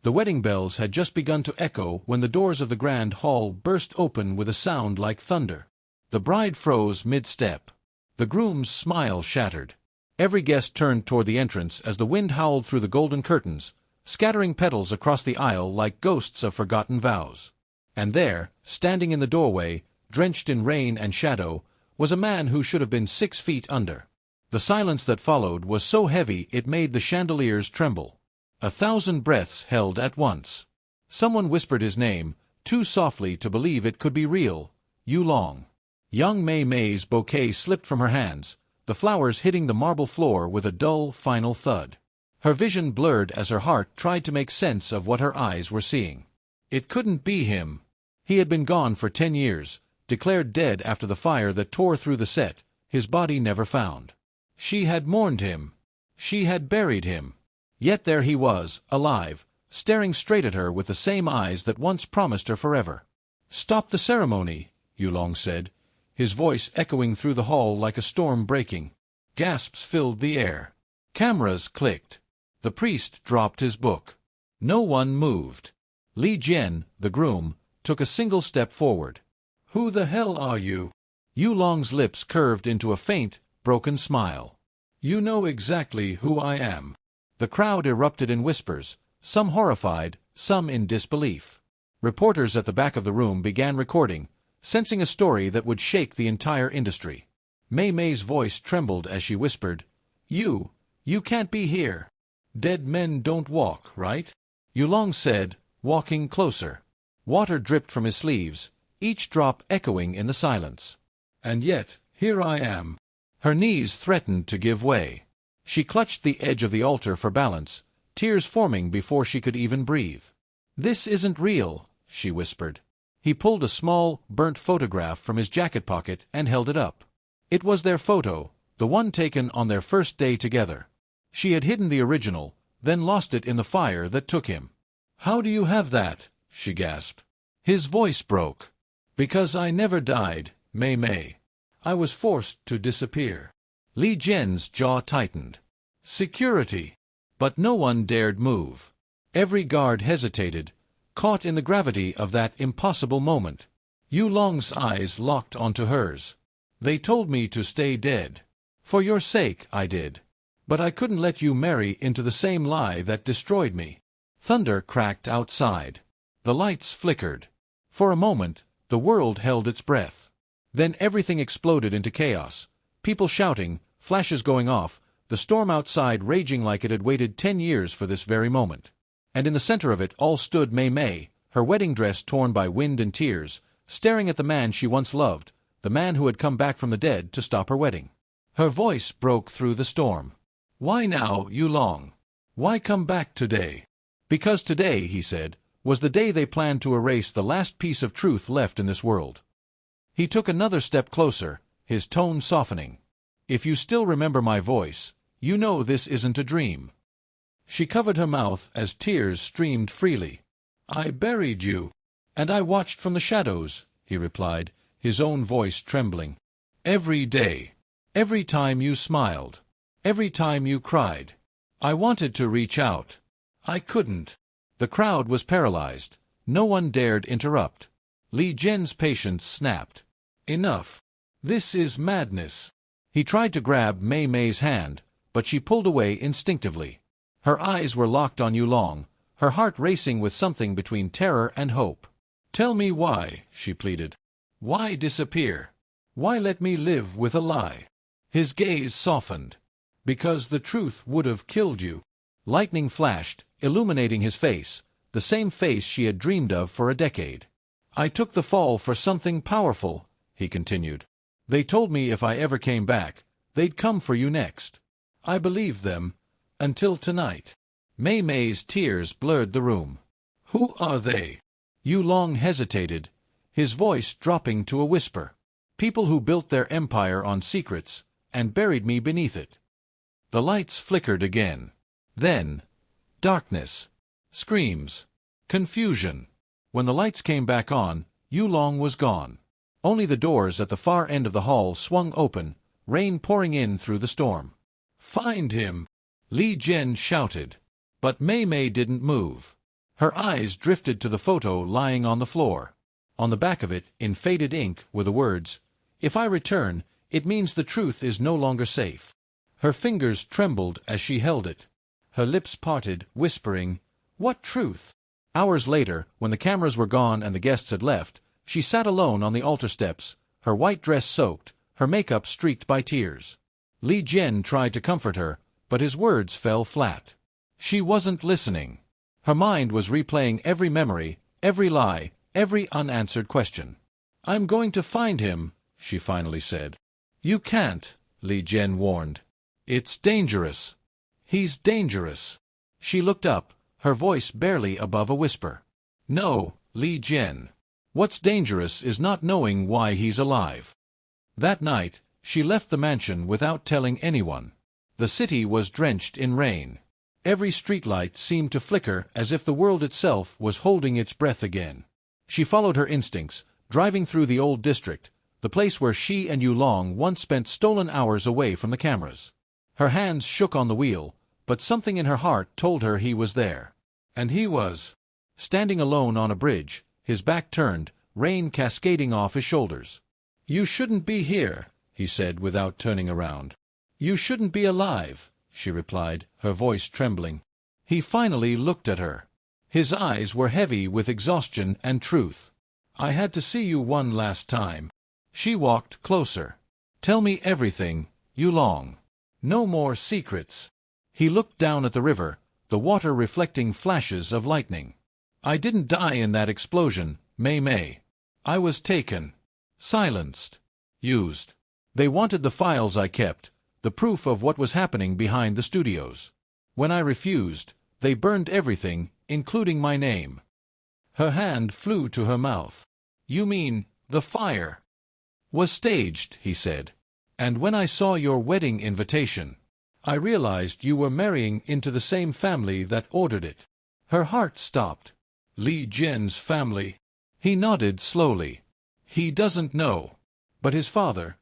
The wedding bells had just begun to echo when the doors of the grand hall burst open with a sound like thunder. The bride froze mid-step. The groom's smile shattered. Every guest turned toward the entrance as the wind howled through the golden curtains, scattering petals across the aisle like ghosts of forgotten vows. And there, standing in the doorway, drenched in rain and shadow, was a man who should have been 6 feet under. The silence that followed was so heavy it made the chandeliers tremble. 1,000 breaths held at once. Someone whispered his name, too softly to believe it could be real. Yulong. Young Mei Mei's bouquet slipped from her hands, the flowers hitting the marble floor with a dull, final thud. Her vision blurred as her heart tried to make sense of what her eyes were seeing. It couldn't be him. He had been gone for 10 years, declared dead after the fire that tore through the set, his body never found. She had mourned him. She had buried him. Yet there he was, alive, staring straight at her with the same eyes that once promised her forever. "Stop the ceremony," Yulong said, his voice echoing through the hall like a storm breaking. Gasps filled the air. Cameras clicked. The priest dropped his book. No one moved. Li Jian, the groom, took a single step forward. "Who the hell are you?" Yulong's lips curved into a faint, broken smile. "You know exactly who I am." The crowd erupted in whispers, some horrified, some in disbelief. Reporters at the back of the room began recording, sensing a story that would shake the entire industry. Mei Mei's voice trembled as she whispered, You can't be here. Dead men don't walk, right?" Yulong said, walking closer. Water dripped from his sleeves, each drop echoing in the silence. "And yet, here I am." Her knees threatened to give way. She clutched the edge of the altar for balance, tears forming before she could even breathe. "This isn't real," she whispered. He pulled a small, burnt photograph from his jacket pocket and held it up. It was their photo, the one taken on their first day together. She had hidden the original, then lost it in the fire that took him. "How do you have that?" she gasped. His voice broke. "Because I never died, Mei Mei. I was forced to disappear." Li Jian's jaw tightened. "Security!" But no one dared move. Every guard hesitated, caught in the gravity of that impossible moment. Yulong's eyes locked onto hers. "They told me to stay dead. For your sake, I did. But I couldn't let you marry into the same lie that destroyed me." Thunder cracked outside. The lights flickered. For a moment, the world held its breath. Then everything exploded into chaos. People shouting, flashes going off, the storm outside raging like it had waited 10 years for this very moment. And in the center of it all stood Mei Mei, her wedding dress torn by wind and tears, staring at the man she once loved, the man who had come back from the dead to stop her wedding. Her voice broke through the storm. "Why now, Yulong? Why come back today?" "Because today," he said, "was the day they planned to erase the last piece of truth left in this world." He took another step closer, his tone softening. "If you still remember my voice, you know this isn't a dream." She covered her mouth as tears streamed freely. "I buried you." "And I watched from the shadows," he replied, his own voice trembling. "Every day. Every time you smiled. Every time you cried. I wanted to reach out. I couldn't." The crowd was paralyzed. No one dared interrupt. Li Jian's patience snapped. "Enough. This is madness." He tried to grab Mei Mei's hand, but she pulled away instinctively. Her eyes were locked on Yulong, her heart racing with something between terror and hope. "Tell me why," she pleaded. "Why disappear? Why let me live with a lie?" His gaze softened. "Because the truth would have killed you." Lightning flashed, illuminating his face, the same face she had dreamed of for a decade. "I took the fall for something powerful," he continued. "They told me if I ever came back, they'd come for you next. I believed them, until tonight." Mei Mei's tears blurred the room. "Who are they?" Yulong hesitated, his voice dropping to a whisper. "People who built their empire on secrets, and buried me beneath it." The lights flickered again. Then, darkness. Screams. Confusion. When the lights came back on, Yulong was gone. Only the doors at the far end of the hall swung open, rain pouring in through the storm. "Find him!" Li Jian shouted. But Mei Mei didn't move. Her eyes drifted to the photo lying on the floor. On the back of it, in faded ink, were the words, "If I return, it means the truth is no longer safe." Her fingers trembled as she held it. Her lips parted, whispering, "What truth?" Hours later, when the cameras were gone and the guests had left, she sat alone on the altar steps, her white dress soaked, her makeup streaked by tears. Li Jian tried to comfort her, but his words fell flat. She wasn't listening. Her mind was replaying every memory, every lie, every unanswered question. "I'm going to find him," she finally said. "You can't," Li Jian warned. "It's dangerous. He's dangerous." She looked up, her voice barely above a whisper. "No, Li Jian. What's dangerous is not knowing why he's alive." That night, she left the mansion without telling anyone. The city was drenched in rain. Every streetlight seemed to flicker as if the world itself was holding its breath again. She followed her instincts, driving through the old district, the place where she and Yulong once spent stolen hours away from the cameras. Her hands shook on the wheel, but something in her heart told her he was there. And he was. Standing alone on a bridge, his back turned, rain cascading off his shoulders. "You shouldn't be here," he said without turning around. "You shouldn't be alive," she replied, her voice trembling. He finally looked at her. His eyes were heavy with exhaustion and truth. "I had to see you one last time." She walked closer. "Tell me everything, Yulong. No more secrets." He looked down at the river, the water reflecting flashes of lightning. "I didn't die in that explosion, Mei Mei. I was taken. Silenced. Used. They wanted the files I kept, the proof of what was happening behind the studios. When I refused, they burned everything, including my name." Her hand flew to her mouth. "You mean, the fire was staged," he said. "And when I saw your wedding invitation, I realized you were marrying into the same family that ordered it." Her heart stopped. "Li Jian's family." He nodded slowly. "He doesn't know. But his father,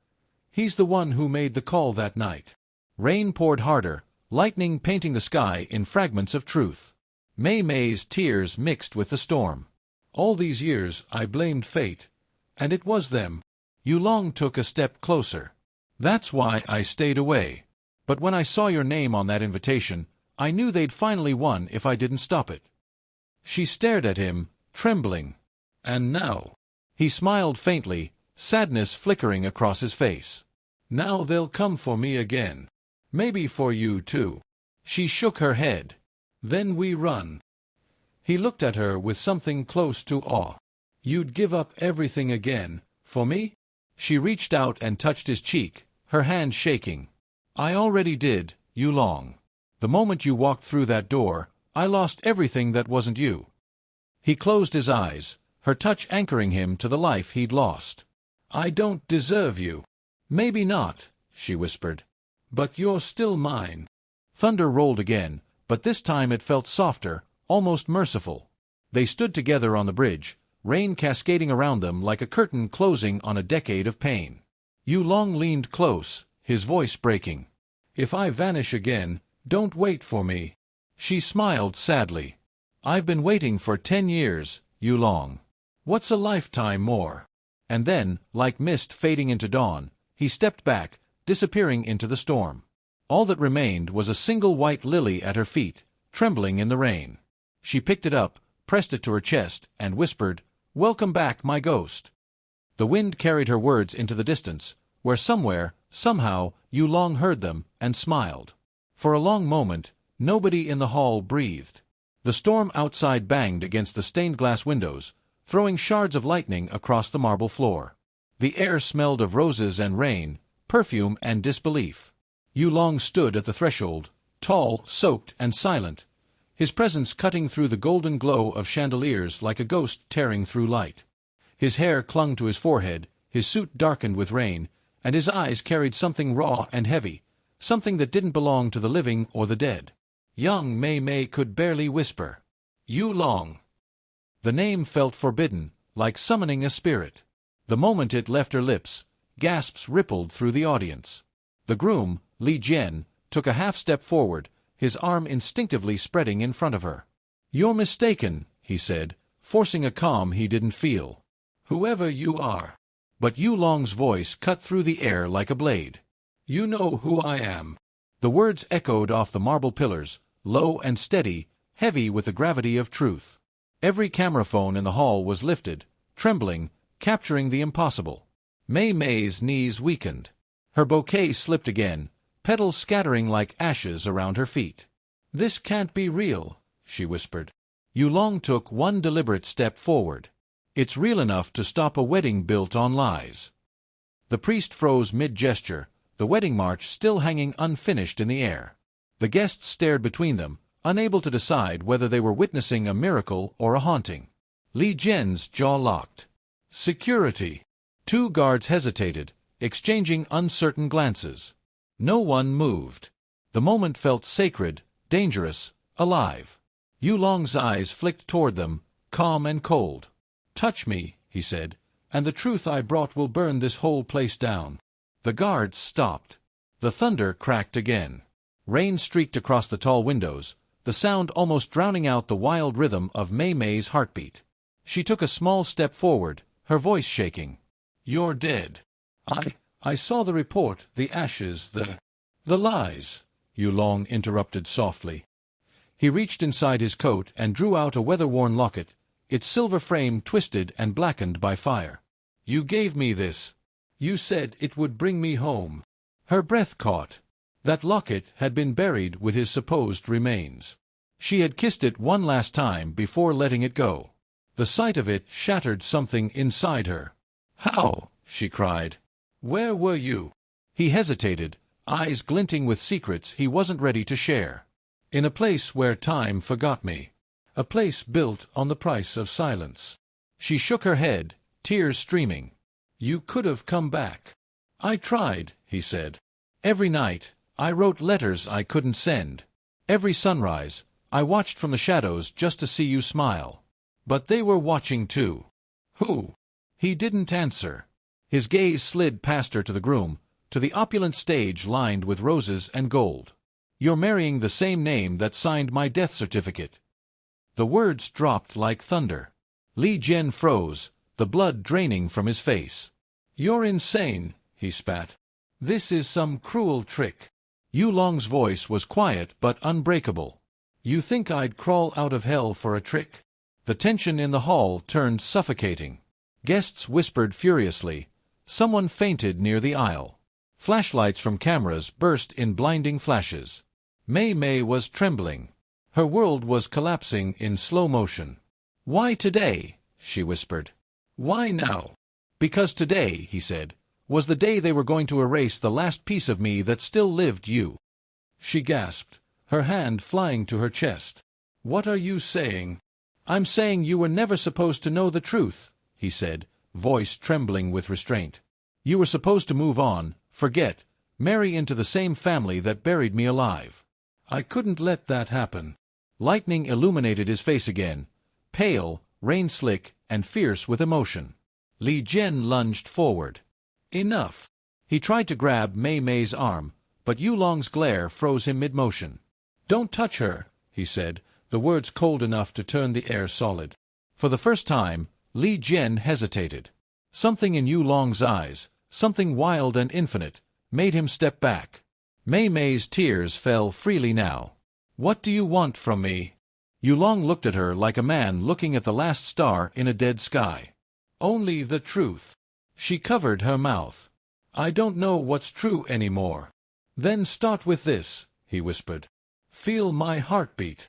he's the one who made the call that night." Rain poured harder, lightning painting the sky in fragments of truth. Mei Mei's tears mixed with the storm. "All these years I blamed fate, and it was them." Yulong took a step closer. "That's why I stayed away. But when I saw your name on that invitation, I knew they'd finally won if I didn't stop it." She stared at him, trembling. "And now?" He smiled faintly, sadness flickering across his face. "Now they'll come for me again. Maybe for you too." She shook her head. "Then we run." He looked at her with something close to awe. "You'd give up everything again, for me?" She reached out and touched his cheek, her hand shaking. "I already did, Yulong. The moment you walked through that door, I lost everything that wasn't you." He closed his eyes, her touch anchoring him to the life he'd lost. "I don't deserve you." "Maybe not," she whispered. "But you're still mine." Thunder rolled again, but this time it felt softer, almost merciful. They stood together on the bridge, rain cascading around them like a curtain closing on a decade of pain. Yulong leaned close, his voice breaking. "If I vanish again, don't wait for me." She smiled sadly. "I've been waiting for 10 years, Yulong. What's a lifetime more?" And then, like mist fading into dawn, he stepped back, disappearing into the storm. All that remained was a single white lily at her feet, trembling in the rain. She picked it up, pressed it to her chest, and whispered, "Welcome back, my ghost." The wind carried her words into the distance, where somewhere, somehow, Yulong heard them, and smiled. For a long moment, nobody in the hall breathed. The storm outside banged against the stained-glass windows, throwing shards of lightning across the marble floor. The air smelled of roses and rain, perfume and disbelief. Yulong stood at the threshold, tall, soaked, and silent, his presence cutting through the golden glow of chandeliers like a ghost tearing through light. His hair clung to his forehead, his suit darkened with rain, and his eyes carried something raw and heavy, something that didn't belong to the living or the dead. Young Mei Mei could barely whisper, "Yulong." The name felt forbidden, like summoning a spirit. The moment it left her lips, gasps rippled through the audience. The groom, Li Jian, took a half step forward, his arm instinctively spreading in front of her. "You're mistaken," he said, forcing a calm he didn't feel. "Whoever you are." But Yulong's voice cut through the air like a blade. "You know who I am." The words echoed off the marble pillars, low and steady, heavy with the gravity of truth. Every camera phone in the hall was lifted, trembling, capturing the impossible. Mei Mei's knees weakened. Her bouquet slipped again, petals scattering like ashes around her feet. "This can't be real," she whispered. Yulong took one deliberate step forward. "It's real enough to stop a wedding built on lies." The priest froze mid-gesture, the wedding march still hanging unfinished in the air. The guests stared between them, unable to decide whether they were witnessing a miracle or a haunting. Li Jian's jaw locked. "Security." Two guards hesitated, exchanging uncertain glances. No one moved. The moment felt sacred, dangerous, alive. Yulong's eyes flicked toward them, calm and cold. "Touch me," he said, "and the truth I brought will burn this whole place down." The guards stopped. The thunder cracked again. Rain streaked across the tall windows, the sound almost drowning out the wild rhythm of Mei Mei's heartbeat. She took a small step forward, her voice shaking. "You're dead." I saw the report, the ashes, the lies," Yulong interrupted softly. He reached inside his coat and drew out a weather-worn locket, its silver frame twisted and blackened by fire. "You gave me this. You said it would bring me home." Her breath caught. That locket had been buried with his supposed remains. She had kissed it one last time before letting it go. The sight of it shattered something inside her. "How?" she cried. "Where were you?" He hesitated, eyes glinting with secrets he wasn't ready to share. "In a place where time forgot me. A place built on the price of silence." She shook her head, tears streaming. "You could have come back." "I tried," he said. "Every night, I wrote letters I couldn't send. Every sunrise, I watched from the shadows just to see you smile. But they were watching too." "Who?" He didn't answer. His gaze slid past her to the groom, to the opulent stage lined with roses and gold. "You're marrying the same name that signed my death certificate." The words dropped like thunder. Li Jian froze, the blood draining from his face. "You're insane," he spat. "This is some cruel trick." Yulong's voice was quiet but unbreakable. "You think I'd crawl out of hell for a trick?" The tension in the hall turned suffocating. Guests whispered furiously. Someone fainted near the aisle. Flashlights from cameras burst in blinding flashes. Mei Mei was trembling. Her world was collapsing in slow motion. "Why today?" she whispered. "Why now?" "Because today," he said, "was the day they were going to erase the last piece of me that still lived you." She gasped, her hand flying to her chest. "What are you saying?" "I'm saying you were never supposed to know the truth," he said, voice trembling with restraint. "You were supposed to move on, forget, marry into the same family that buried me alive. I couldn't let that happen." Lightning illuminated his face again, pale, rain-slick, and fierce with emotion. Li Jian lunged forward. "Enough." He tried to grab Mei Mei's arm, but Yulong's glare froze him mid-motion. "Don't touch her," he said, the words cold enough to turn the air solid. For the first time, Li Jian hesitated. Something in Yulong's eyes, something wild and infinite, made him step back. Mei Mei's tears fell freely now. "What do you want from me?" Yulong looked at her like a man looking at the last star in a dead sky. "Only the truth." She covered her mouth. "I don't know what's true anymore." "Then start with this," he whispered. "Feel my heartbeat."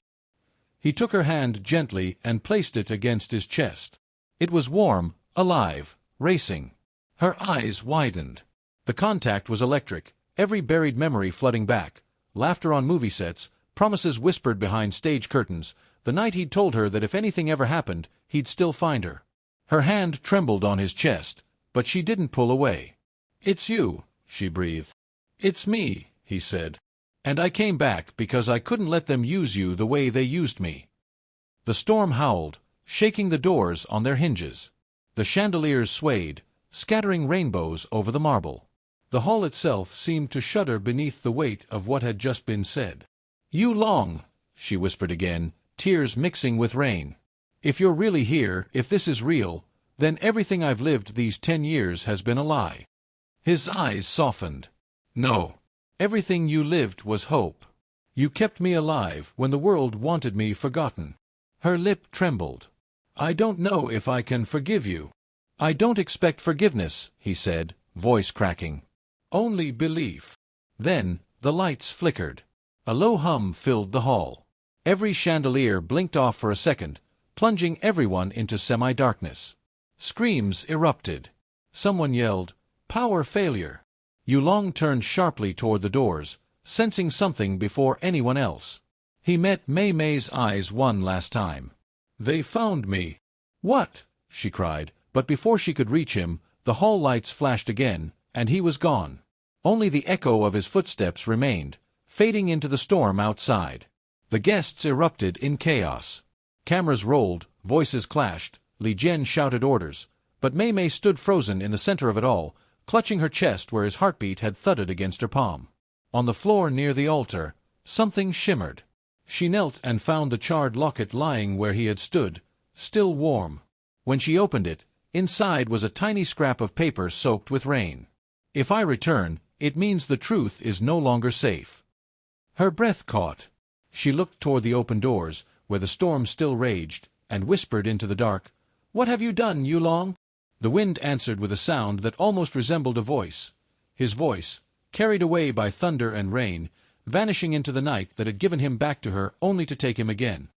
He took her hand gently and placed it against his chest. It was warm, alive, racing. Her eyes widened. The contact was electric, every buried memory flooding back. Laughter on movie sets, promises whispered behind stage curtains, the night he'd told her that if anything ever happened, he'd still find her. Her hand trembled on his chest, but she didn't pull away. "It's you," she breathed. "It's me," he said. "And I came back because I couldn't let them use you the way they used me." The storm howled, shaking the doors on their hinges. The chandeliers swayed, scattering rainbows over the marble. The hall itself seemed to shudder beneath the weight of what had just been said. "Yulong," she whispered again, tears mixing with rain. If you're really here, if this is real, then everything I've lived these 10 years has been a lie. His eyes softened. No. Everything you lived was hope. You kept me alive when the world wanted me forgotten. Her lip trembled. I don't know if I can forgive you. I don't expect forgiveness, he said, voice cracking. Only belief. Then, the lights flickered. A low hum filled the hall. Every chandelier blinked off for a second, plunging everyone into semi-darkness. Screams erupted. Someone yelled, "Power failure!" Yulong turned sharply toward the doors, sensing something before anyone else. He met Mei Mei's eyes one last time. "They found me." "What?" she cried, but before she could reach him, the hall lights flashed again, and he was gone. Only the echo of his footsteps remained, fading into the storm outside. The guests erupted in chaos. Cameras rolled, voices clashed, Li Jian shouted orders, but Mei Mei stood frozen in the center of it all, clutching her chest where his heartbeat had thudded against her palm. On the floor near the altar, something shimmered. She knelt and found the charred locket lying where he had stood, still warm. When she opened it, inside was a tiny scrap of paper soaked with rain. "If I return, it means the truth is no longer safe." Her breath caught. She looked toward the open doors, where the storm still raged, and whispered into the dark, "What have you done, Yulong?" The wind answered with a sound that almost resembled a voice. His voice, carried away by thunder and rain, vanishing into the night that had given him back to her only to take him again.